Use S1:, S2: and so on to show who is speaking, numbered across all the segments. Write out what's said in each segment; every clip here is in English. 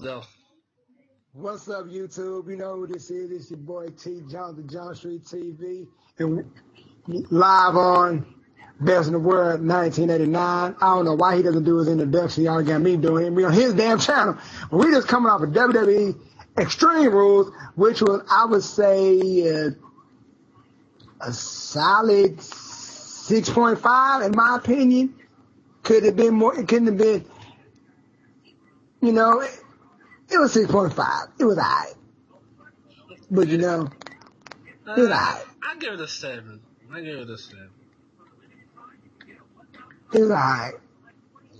S1: Go.
S2: What's up, YouTube? You know who this is. It's your boy T. Jonathan John Street TV. And live on Best in the World 1989. I don't know why he doesn't do his introduction. Y'all got me doing it. We on his damn channel. But we just coming off of WWE Extreme Rules, which was, I would say, a solid 6.5 in my opinion. Could have been more. It couldn't have been, you know, it was 6.5. It was alright. But it was alright.
S1: I give it a 7.
S2: It was alright.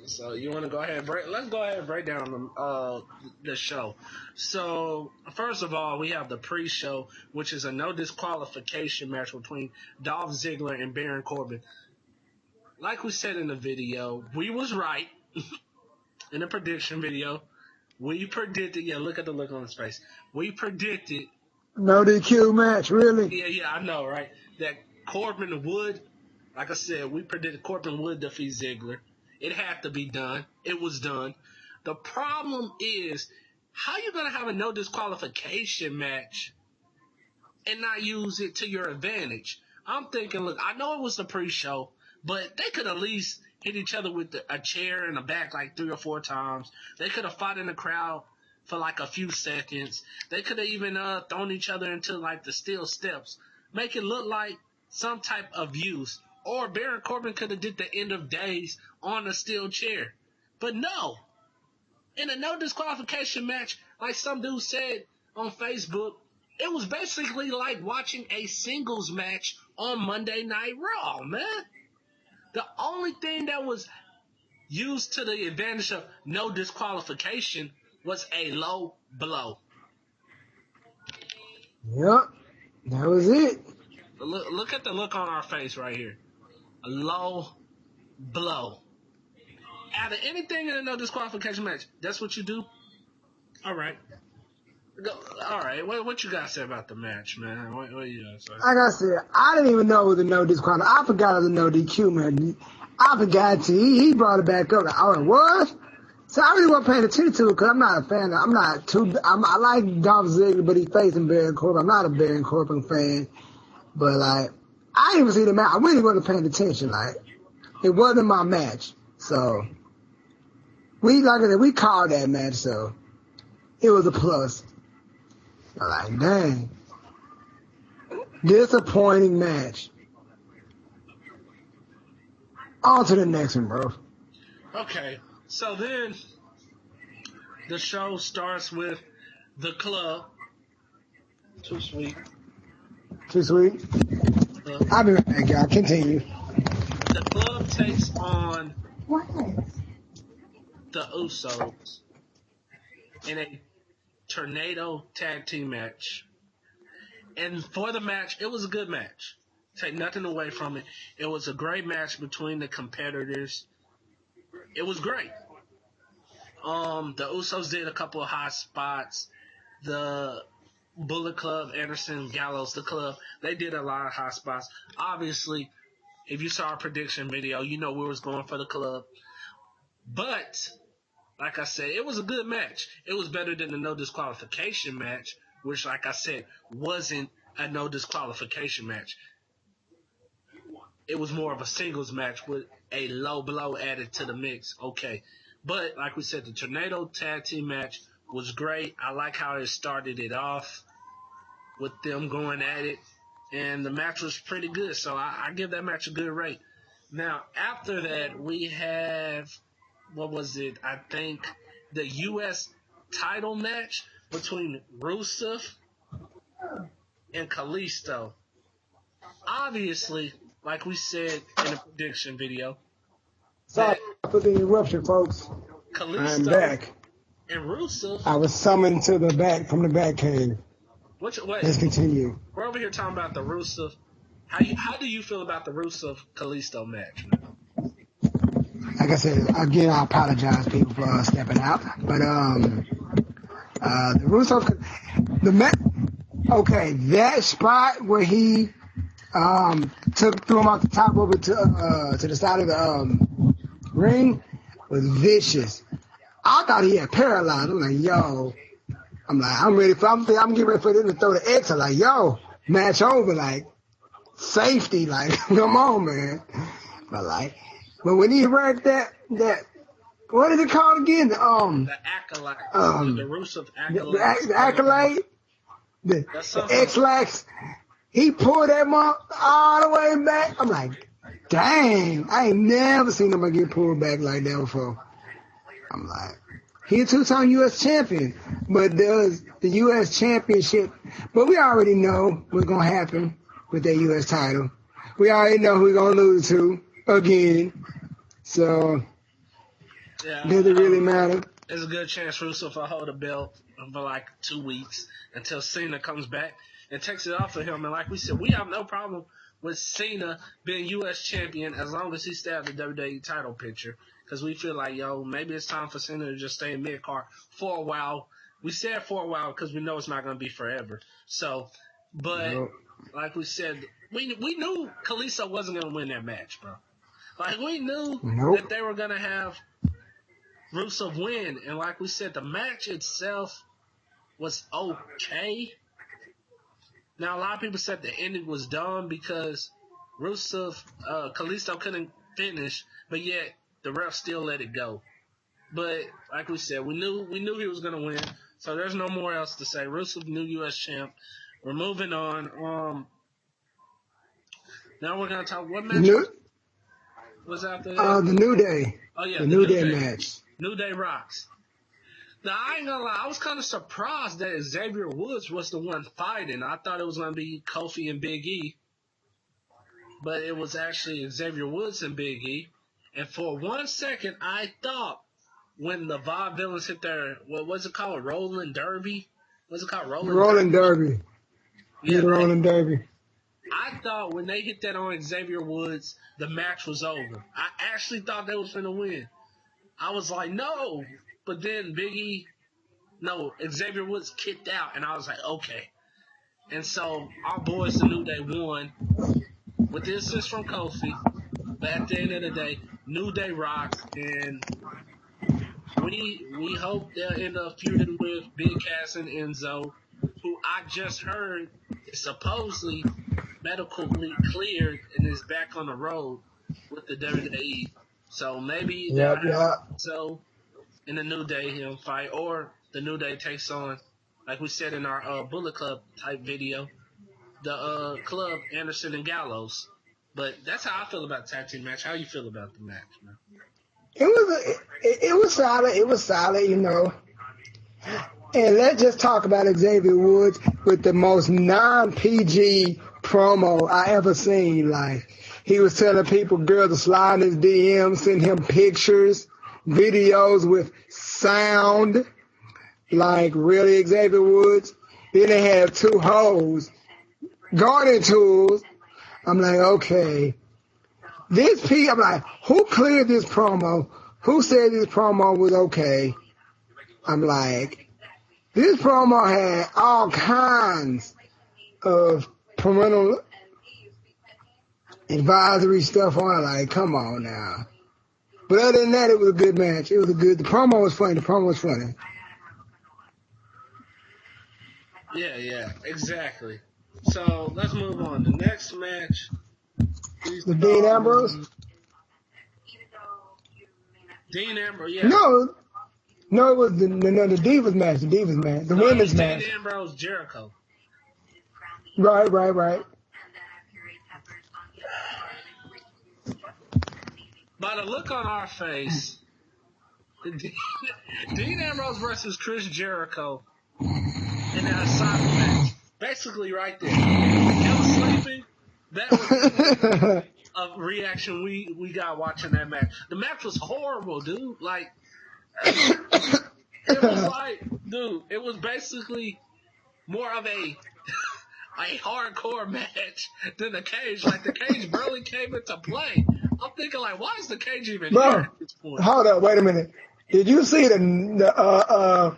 S1: So you want to go ahead and let's go ahead and break down the show. So first of all, we have the pre-show, which is a no disqualification match between Dolph Ziggler and Baron Corbin. Like we said in the video, we was right in the prediction video. We predicted, look at the look on his face. We predicted.
S2: No DQ match, really?
S1: Yeah, I know, right? That Corbin would, like I said, we predicted Corbin would defeat Ziggler. It had to be done. It was done. The problem is, how you going to have a no disqualification match and not use it to your advantage? I'm thinking, look, I know it was the pre-show, but they could at least hit each other with a chair in the back like 3 or 4 times. They could have fought in the crowd for like a few seconds. They could have even thrown each other into like the steel steps. Make it look like some type of use. Or Baron Corbin could have did the end of days on a steel chair. But no. In a no disqualification match, like some dude said on Facebook, it was basically like watching a singles match on Monday Night Raw, man. The only thing that was used to the advantage of no disqualification was a low blow.
S2: Yep, that was it.
S1: Look at the look on our face right here. A low blow. Out of anything in a no disqualification match, that's what you do? All right. All right, what you guys say about the match, man? What you guys say?
S2: Like I said, I didn't even know it was a no disqualification. I forgot it was a no DQ, man. I forgot to. He brought it back up. Oh, it was? So I really wasn't paying attention to it because I'm not a fan. I like Dolph Ziggler, but he's facing Baron Corbin. I'm not a Baron Corbin fan. But, like, I didn't even see the match. I really wasn't paying attention. Like, it wasn't my match. So, like I said, we called that match, so it was a plus. I'm like, dang. Disappointing match. On to the next one, bro.
S1: Okay, so then the show starts with the club. Too sweet.
S2: I'll be right back, y'all. Continue.
S1: The club takes on the Usos in a tornado tag team match. And for the match, it was a good match. Take nothing away from it. It was a great match between the competitors. It was great. The Usos did a couple of hot spots. The Bullet Club, Anderson, Gallows, the club, they did a lot of hot spots. Obviously, if you saw our prediction video, you know we was going for the club. But, like I said, it was a good match. It was better than the no disqualification match, which, like I said, wasn't a no disqualification match. It was more of a singles match with a low blow added to the mix. Okay. But, like we said, the Tornado Tag Team match was great. I like how it started it off with them going at it. And the match was pretty good. So, I give that match a good rate. Now, after that, we have, what was it? I think the U.S. title match between Rusev and Kalisto. Obviously, like we said in the prediction video.
S2: Sorry for the interruption, folks.
S1: Kalisto
S2: I'm back.
S1: And Rusev.
S2: I was summoned to the back from the back cave.
S1: Wait,
S2: let's continue.
S1: We're over here talking about the Rusev. How do you feel about the Rusev Kalisto match?
S2: Like I said, again, I apologize, people, for stepping out. But the Rusev, okay, that spot where he threw him off the top over to the side of the ring was vicious. I thought he had paralyzed. I'm like, yo. I'm getting ready for them to throw the X. I'm like, yo, match over, like, safety, like, come on, man. But when he read that, what is it called again?
S1: The acolyte. The Rusev acolyte.
S2: The acolyte. The X-Lax. He pulled that all the way back. I'm like, dang, I ain't never seen nobody get pulled back like that before. I'm like, he a 2-time U.S. champion, but does the U.S. championship, but we already know what's going to happen with that U.S. title. We already know who we're going to lose to again. So, does it really matter?
S1: There's a good chance Rusev will hold the belt for like 2 weeks until Cena comes back and takes it off of him. And like we said, we have no problem with Cena being U.S. champion as long as he stays at the WWE title picture. Because we feel like, yo, maybe it's time for Cena to just stay in mid-card for a while. We said for a while because we know it's not going to be forever. So, but like we said, we knew Kalisto wasn't going to win that match, bro. Like, we knew that they were going to have Rusev win. And like we said, the match itself was okay. Now, a lot of people said the ending was dumb because Kalisto couldn't finish, but yet the ref still let it go. But like we said, we knew he was gonna win. So there's no more else to say. Rusev, new U.S. champ. We're moving on. Now we're gonna talk what match was after that?
S2: The New Day.
S1: Oh yeah,
S2: the New Day match.
S1: New Day rocks. Now I ain't gonna lie, I was kind of surprised that Xavier Woods was the one fighting. I thought it was gonna be Kofi and Big E, but it was actually Xavier Woods and Big E. And for 1 second, I thought when the Vaudevillains hit their, what was it called, Rolling Derby? What's it called,
S2: Rolling Derby? Yeah, the Rolling Derby.
S1: I thought when they hit that on Xavier Woods, the match was over. I actually thought they was finna win. I was like, no. But then Xavier Woods kicked out, and I was like, okay. And so our boys, the New Day, won with the assist from Kofi. But at the end of the day, New Day rocks, and we hope they'll end up feuding with Big Cass and Enzo, who I just heard is supposedly medically cleared and is back on the road with the WWE. So maybe they'll have Enzo in the New Day fight, or the New Day takes on, like we said in our Bullet Club type video, the club Anderson and Gallows. But that's how I feel about the tag team match. How you feel about the match, man?
S2: It was solid. It was solid, you know. And let's just talk about Xavier Woods with the most non-PG promo I ever seen. Like, he was telling people, girls to slide in his DMs, send him pictures, videos with sound. Like, really, Xavier Woods? Then they have 2 hoes, garden tools. I'm like, okay. I'm like, who cleared this promo? Who said this promo was okay? I'm like, this promo had all kinds of parental advisory stuff on it. Like, come on now. But other than that, it was a good match. The promo was funny.
S1: Yeah, exactly. So let's move on. The next match.
S2: The Dean Ambrose?
S1: Dean Ambrose, yeah.
S2: No, it was the Divas match. The women's match.
S1: Dean Ambrose, Jericho.
S2: Right.
S1: By the look on our face, Dean Ambrose versus Chris Jericho in that asylum match. Basically, right there. Him sleeping, that was a reaction we got watching that match. The match was horrible, dude. Like, it was like, dude, it was basically more of a hardcore match than the cage. Like, the cage barely came into play. I'm thinking, like, why is the cage even here at this point?
S2: Hold up, wait a minute. Did you see the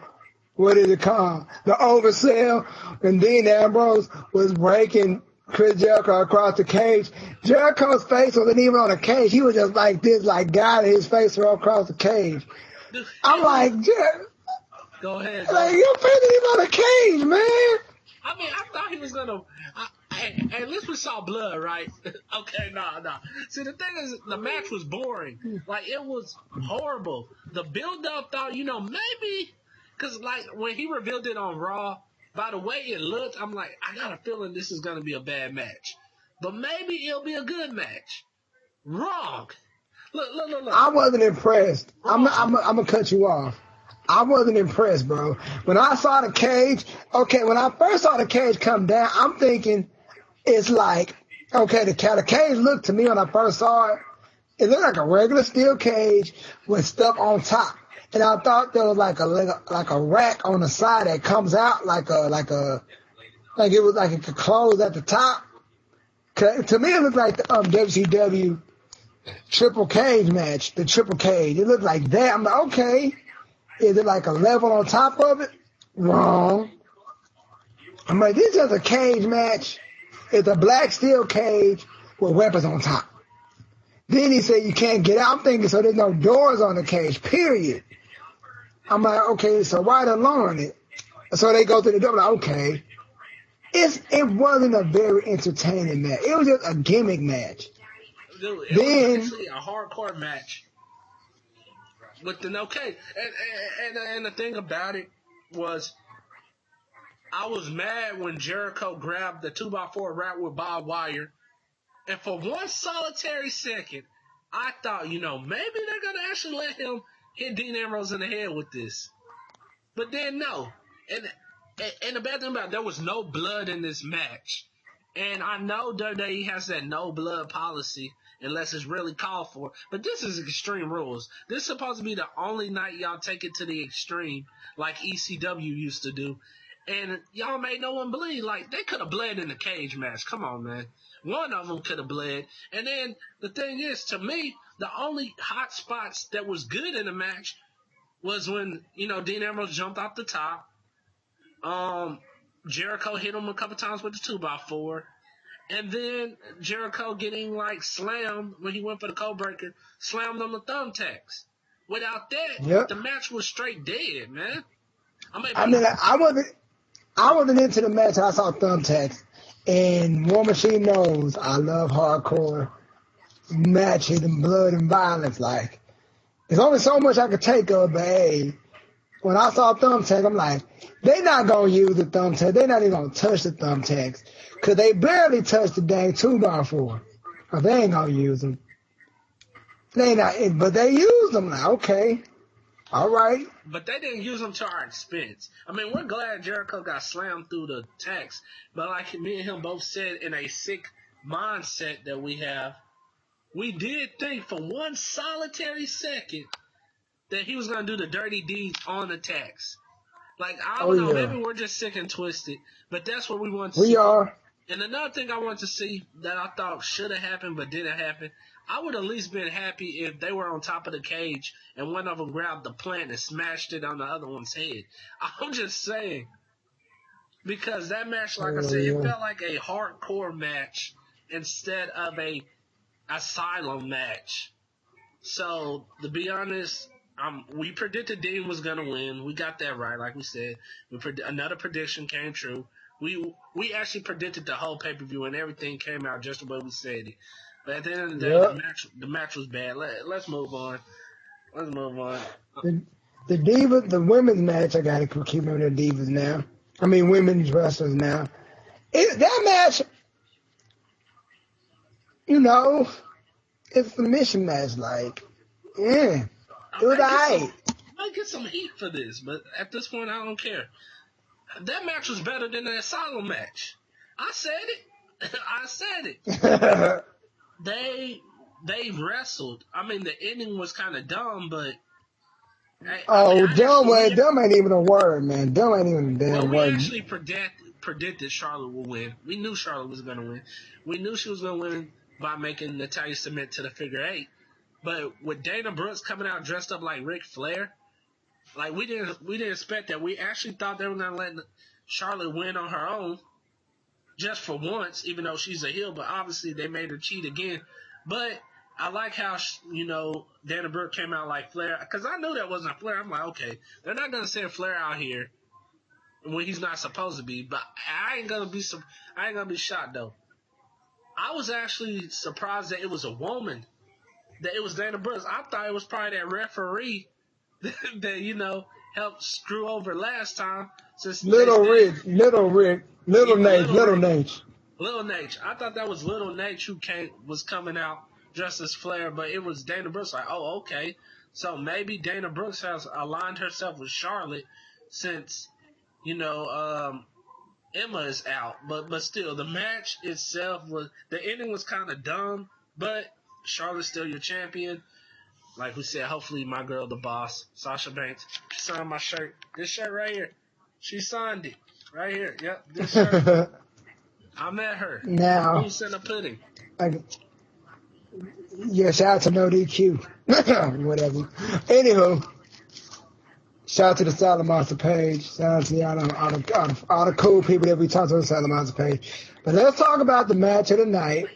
S2: what is it called? The oversell when Dean Ambrose was breaking Chris Jericho across the cage. Jericho's face wasn't even on the cage. He was just like this, like guiding his face across the cage.
S1: Dude,
S2: I'm like,
S1: go ahead.
S2: like you putting him on a cage, man.
S1: I mean, I thought he was gonna. At least we saw blood, right? Okay, no. See, the thing is, the match was boring. Like, it was horrible. The build-up, thought, maybe, because like when he revealed it on Raw, by the way it looked, I'm like, I got a feeling this is gonna be a bad match, but maybe it'll be a good match. Wrong. Look.
S2: I wasn't impressed.
S1: Wrong.
S2: I'm gonna cut you off. I wasn't impressed, bro. When I saw the cage, when I first saw the cage come down, I'm thinking it's like, the cage looked to me when I first saw it, it looked like a regular steel cage with stuff on top. And I thought there was like a rack on the side that comes out like it could close at the top. To me, it looked like the WCW triple cage match, the triple cage. It looked like that. I'm like, okay. Is it like a level on top of it? Wrong. I'm like, this is a cage match. It's a black steel cage with weapons on top. Then he said you can't get out. I'm thinking, so there's no doors on the cage, period. I'm like, okay, so why the alarm it? So they go to the door, like, okay. It wasn't a very entertaining match. It was just a gimmick match.
S1: Dude, it was actually a hardcore match. But then, okay, and the thing about it was, I was mad when Jericho grabbed the 2x4 wrapped with barbed wire, and for one solitary second, I thought, maybe they're gonna actually let him hit Dean Ambrose in the head with this. But then no, and the bad thing about it, there was no blood in this match, and I know WWE has that no blood policy unless it's really called for. But this is Extreme Rules. This is supposed to be the only night y'all take it to the extreme, like ECW used to do. And y'all made no one bleed. Like, they could have bled in the cage match. Come on, man. One of them could have bled. And then the thing is, to me, the only hot spots that was good in the match was when, Dean Ambrose jumped off the top. Jericho hit him a couple times with the 2x4. And then Jericho getting like slammed when he went for the code breaker, slammed on the thumbtacks. Without that, the match was straight dead, man.
S2: I wasn't into the match. I saw thumbtacks, and War Machine knows I love hardcore matches and blood and violence. Like, there's only so much I could take of, but hey, when I saw thumbtacks, I'm like, they not gonna use the thumbtacks. They're not even gonna touch the thumbtacks. Cause they barely touched the dang 2x4. Or they ain't gonna use them. They not, but they used them. Like, okay, all right.
S1: But they didn't use them to our expense. I mean, we're glad Jericho got slammed through the tacks. But like me and him both said, in a sick mindset that we have, we did think for one solitary second that he was gonna do the dirty deeds on the tacks. Like, I don't know, maybe we're just sick and twisted, but that's what we want to see.
S2: We are.
S1: And another thing I want to see that I thought should have happened but didn't happen, I would at least been happy if they were on top of the cage and one of them grabbed the plant and smashed it on the other one's head. I'm just saying. Because that match, like I said, it felt like a hardcore match instead of a asylum match. So, to be honest, we predicted Dean was going to win. We got that right, like we said. Another prediction came true. We actually predicted the whole pay-per-view, and everything came out just the way we said it. But at the end of the day, the match was bad. Let's move on.
S2: The women's match, I got to keep on the divas now. I mean, women's wrestlers now. That match, it's a mission match. Like, it was alright.
S1: I might get some heat for this, but at this point, I don't care. That match was better than the Asylum match. I said it. They wrestled. I mean, the ending was kind of dumb, but...
S2: Dumb ain't even a word, man. Dumb ain't even a damn word.
S1: We actually predicted Charlotte would win. We knew Charlotte was going to win. We knew she was going to win by making Natalya submit to the figure 8. But with Dana Brooks coming out dressed up like Ric Flair, like we didn't expect that. We actually thought they were going to let Charlotte win on her own just for once, even though she's a heel. But obviously they made her cheat again. But I like how, Dana Brooke came out like Flair. Because I knew that wasn't Flair. I'm like, okay, they're not going to send Flair out here when he's not supposed to be. But I ain't going to be shocked, though. I was actually surprised that it was a woman. That it was Dana Brooks. I thought it was probably that referee that, helped screw over last time. Since
S2: Little Nate.
S1: Little Nate. I thought that was Little Nate who was coming out dressed as Flair, but it was Dana Brooks. Like, oh, okay. So maybe Dana Brooks has aligned herself with Charlotte since, Emma is out. But still, the match itself the ending was kind of dumb, but Charlotte's still your champion. Like we said, hopefully my girl, the boss, Sasha Banks, she signed my shirt. This shirt right here. She signed it. Right here. Yep, this shirt. I met her.
S2: Now,
S1: Who's in the pudding?
S2: Yeah, shout out to No DQ. Whatever. Anywho, shout out to the Silent Monster page. Shout out to all the cool people that we talked to on the Silent Monster page. But let's talk about the match of the night.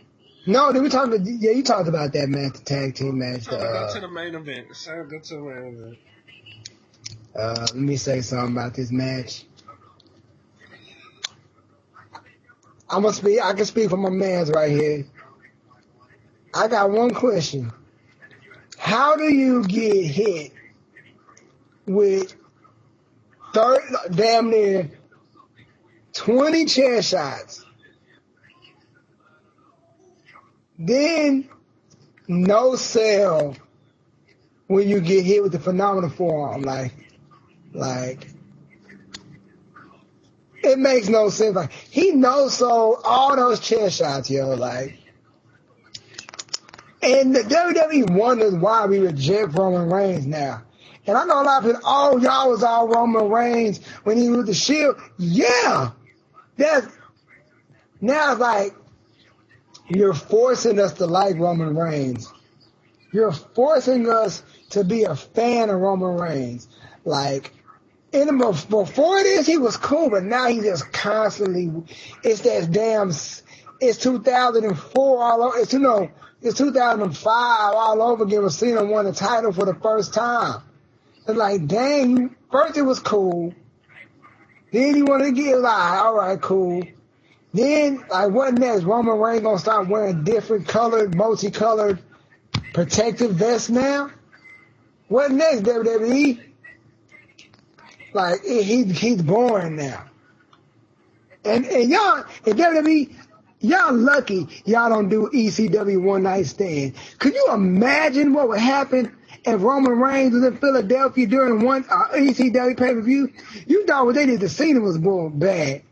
S2: No, did we talk about? Yeah, you talked about that match, the tag team match.
S1: Go to the main event. Go to the main event.
S2: Let me say something about this match. I can speak for my mans right here. I got one question. How do you get hit with damn near 20 chair shots? Then no sell when you get hit with the phenomenal forearm. Like it makes no sense. Like he no-sold all those chair shots, yo. Like, and the WWE wonders why we reject Roman Reigns now. And I know a lot of people, oh, y'all was all Roman Reigns when he was with the Shield. Yeah, now it's like you're forcing us to like Roman Reigns. You're forcing us to be a fan of Roman Reigns. Like, before this, he was cool, but now he just constantly, it's 2004 all over, it's 2005 all over again when Cena won the title for the first time. It's like, dang, first it was cool. Then he wanted to get like, all right, cool. Then, like, what next? Roman Reigns gonna start wearing different colored, multicolored protective vests now? What next, WWE? Like, he's boring now. And y'all, in WWE, y'all lucky y'all don't do ECW One Night Stand. Could you imagine what would happen if Roman Reigns was in Philadelphia during one ECW pay-per-view? You thought what they did to Cena was going bad.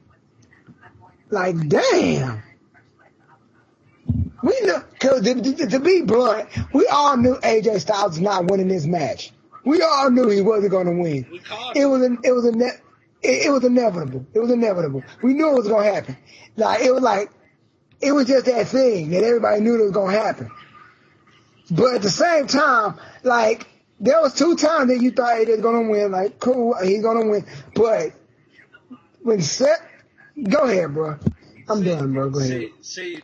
S2: Like, damn. We know, cause to be blunt, we all knew AJ Styles was not winning this match. We all knew he wasn't going to win. It was inevitable. It was inevitable. We knew it was going to happen. It was just that thing that everybody knew that was going to happen. But at the same time, like, there was 2 times that you thought AJ was going to win. Like, cool, he's going to win. But when Seth, go ahead, bro. I'm done, bro. Go ahead.
S1: See,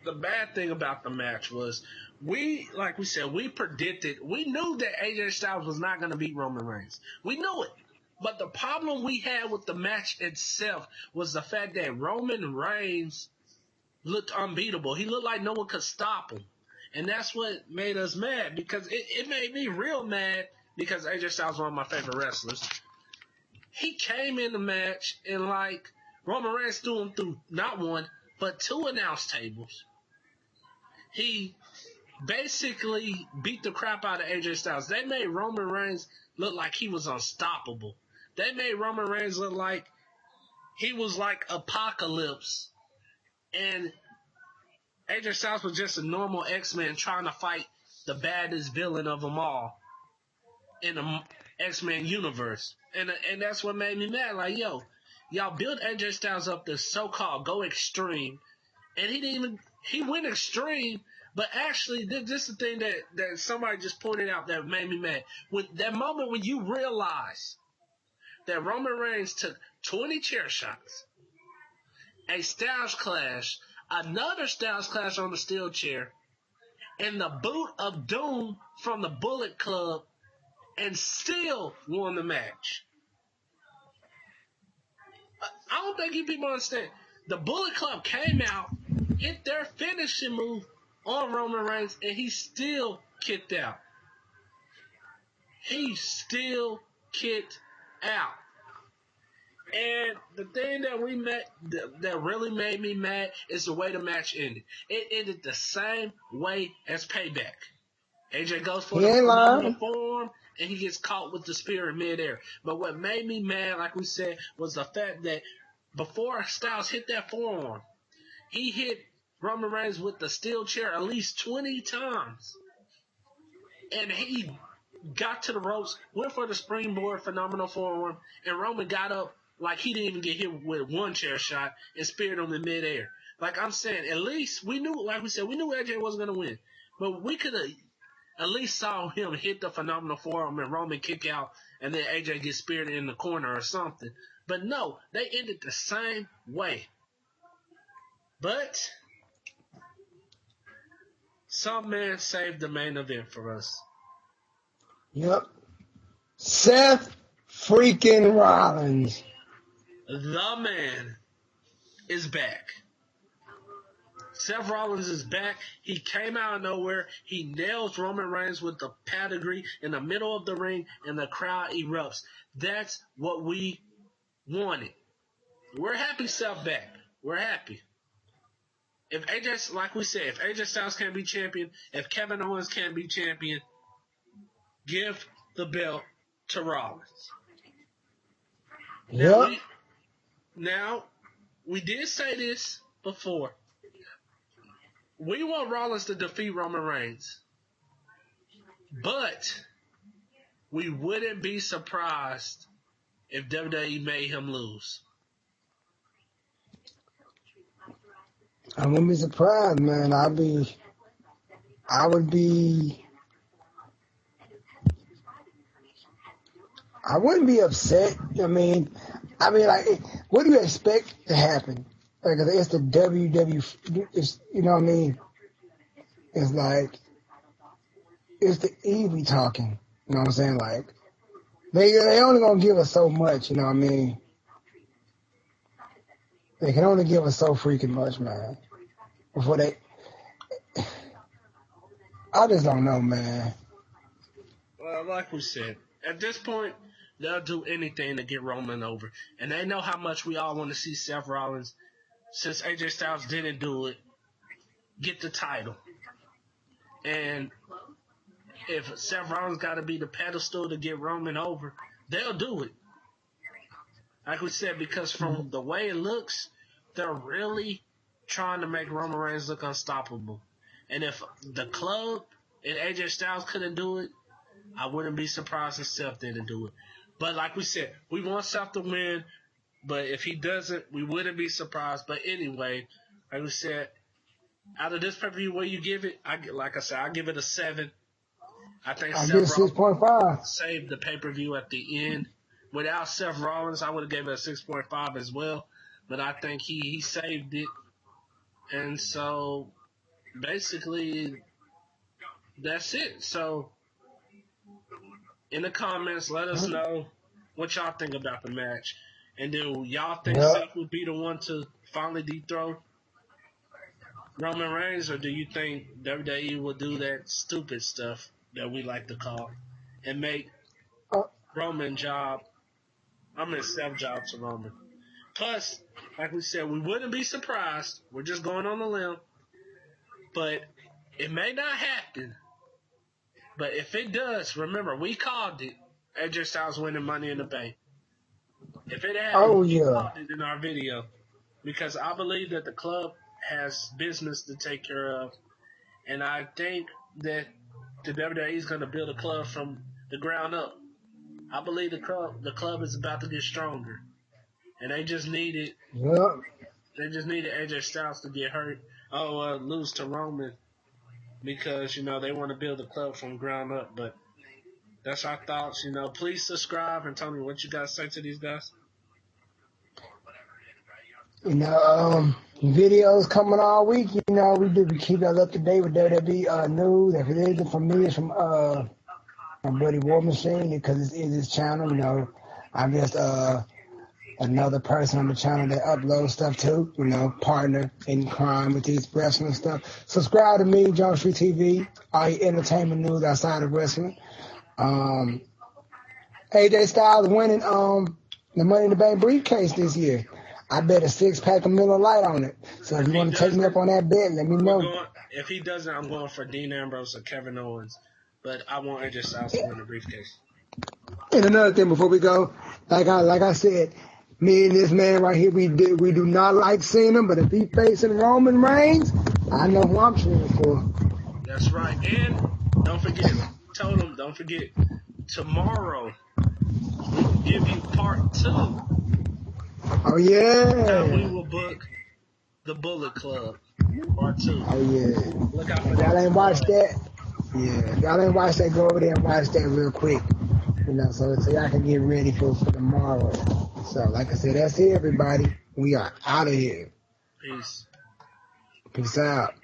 S1: the bad thing about the match was we predicted, we knew that AJ Styles was not going to beat Roman Reigns. We knew it. But the problem we had with the match itself was the fact that Roman Reigns looked unbeatable. He looked like no one could stop him. And that's what made us mad, because it made me real mad, because AJ Styles is one of my favorite wrestlers. He came in the match and, like, Roman Reigns threw him through not one, but 2 announce tables. He basically beat the crap out of AJ Styles. They made Roman Reigns look like he was unstoppable. They made Roman Reigns look like he was like Apocalypse. And AJ Styles was just a normal X-Men trying to fight the baddest villain of them all in the X-Men universe. And that's what made me mad. Like, yo, y'all built AJ Styles up to so-called go extreme. And he went extreme, but actually, this is the thing that somebody just pointed out that made me mad. With that moment when you realize that Roman Reigns took 20 chair shots, a Styles Clash, another Styles Clash on the steel chair, and the boot of doom from the Bullet Club and still won the match. I don't think you people understand. The Bullet Club came out, hit their finishing move on Roman Reigns, and he still kicked out. He still kicked out. And the thing that really made me mad is the way the match ended. It ended the same way as Payback. AJ goes for the phenomenal form, and he gets caught with the spear in midair. But what made me mad, like we said, was the fact that before Styles hit that forearm, he hit Roman Reigns with the steel chair at least 20 times. And he got to the ropes, went for the springboard, phenomenal forearm, and Roman got up like he didn't even get hit with one chair shot and speared him in midair. Like I'm saying, at least we knew, like we said, we knew AJ wasn't going to win. But we could have at least saw him hit the phenomenal forearm and Roman kick out and then AJ get speared in the corner or something. But no, they ended the same way. But some man saved the main event for us.
S2: Yep. Seth freaking Rollins.
S1: The man is back. Seth Rollins is back. He came out of nowhere. He nails Roman Reigns with the pedigree in the middle of the ring, and the crowd erupts. That's what we wanted. We're happy Seth back. We're happy. If AJ, like we said, if AJ Styles can't be champion, if Kevin Owens can't be champion, give the belt to Rollins.
S2: Yep.
S1: Now, we did say this before. We want Rollins to defeat Roman Reigns. But we wouldn't be surprised if WWE made him lose.
S2: I wouldn't be surprised, man. I wouldn't be upset. I mean, like, what do you expect to happen? Like, it's the WWE, it's, you know what I mean? It's like, it's the Evie talking. You know what I'm saying? Like, they only gonna give us so much, you know what I mean? They can only give us so freaking much, man. Before I just don't know, man.
S1: Well, like we said, at this point, they'll do anything to get Roman over. And they know how much we all want to see Seth Rollins, since AJ Styles didn't do it, get the title. And if Seth Rollins got to be the pedestal to get Roman over, they'll do it. Like we said, because from the way it looks, they're really trying to make Roman Reigns look unstoppable. And if the club and AJ Styles couldn't do it, I wouldn't be surprised if Seth didn't do it. But like we said, we want Seth to win. But if he doesn't, we wouldn't be surprised. But anyway, like we said, out of this pay-per-view, what you give it? I give it a 7. I think
S2: I give it 6.5.
S1: Saved the pay-per-view at the end. Without Seth Rollins, I would have given it a 6.5 as well. But I think he saved it. And so, basically, that's it. So, in the comments, let us know what y'all think about the match. And do y'all think Seth would be the one to finally dethrone Roman Reigns? Or do you think WWE will do that stupid stuff that we like to call and make Seth job to Roman? Plus, like we said, we wouldn't be surprised. We're just going on a limb. But it may not happen. But if it does, remember, we called it. AJ Styles winning Money in the Bank. If it happens, we called it in our video. Because I believe that the club has business to take care of. And I think that the WWE is going to build a club from the ground up. I believe the club is about to get stronger. And they just needed AJ Styles to get hurt. Lose to Roman. Because, they want to build the club from ground up. But that's our thoughts. Please subscribe and tell me what you guys say to these guys.
S2: You know, videos coming all week. You know, we keep us up to date with WWE news. If it isn't from me, it's from my buddy War Machine because it's his channel. You know, I'm just another person on the channel that uploads stuff too. You know, partner in crime with these wrestling stuff. Subscribe to me, John Street TV. All your entertainment news outside of wrestling. AJ Styles winning the Money in the Bank briefcase this year. I bet a 6-pack of Miller Lite on it. So if you want to take me up on that bet, let me know.
S1: If he doesn't, I'm going for Dean Ambrose or Kevin Owens. But I want AJ Styles to win the briefcase.
S2: And another thing before we go, like I said, me and this man right here, we do not like seeing him, but if he facing Roman Reigns, I know who I'm cheering for.
S1: That's right. And don't forget, don't forget, tomorrow we'll give you part 2.
S2: Oh yeah.
S1: And we will book the Bullet Club part 2.
S2: Oh yeah.
S1: Look out for
S2: if
S1: that.
S2: Y'all ain't watched that. Yeah. If y'all ain't watched that, go over there and watch that real quick. You know, so y'all can get ready for tomorrow. So, like I said, that's it, everybody. We are out of here.
S1: Peace.
S2: Peace out.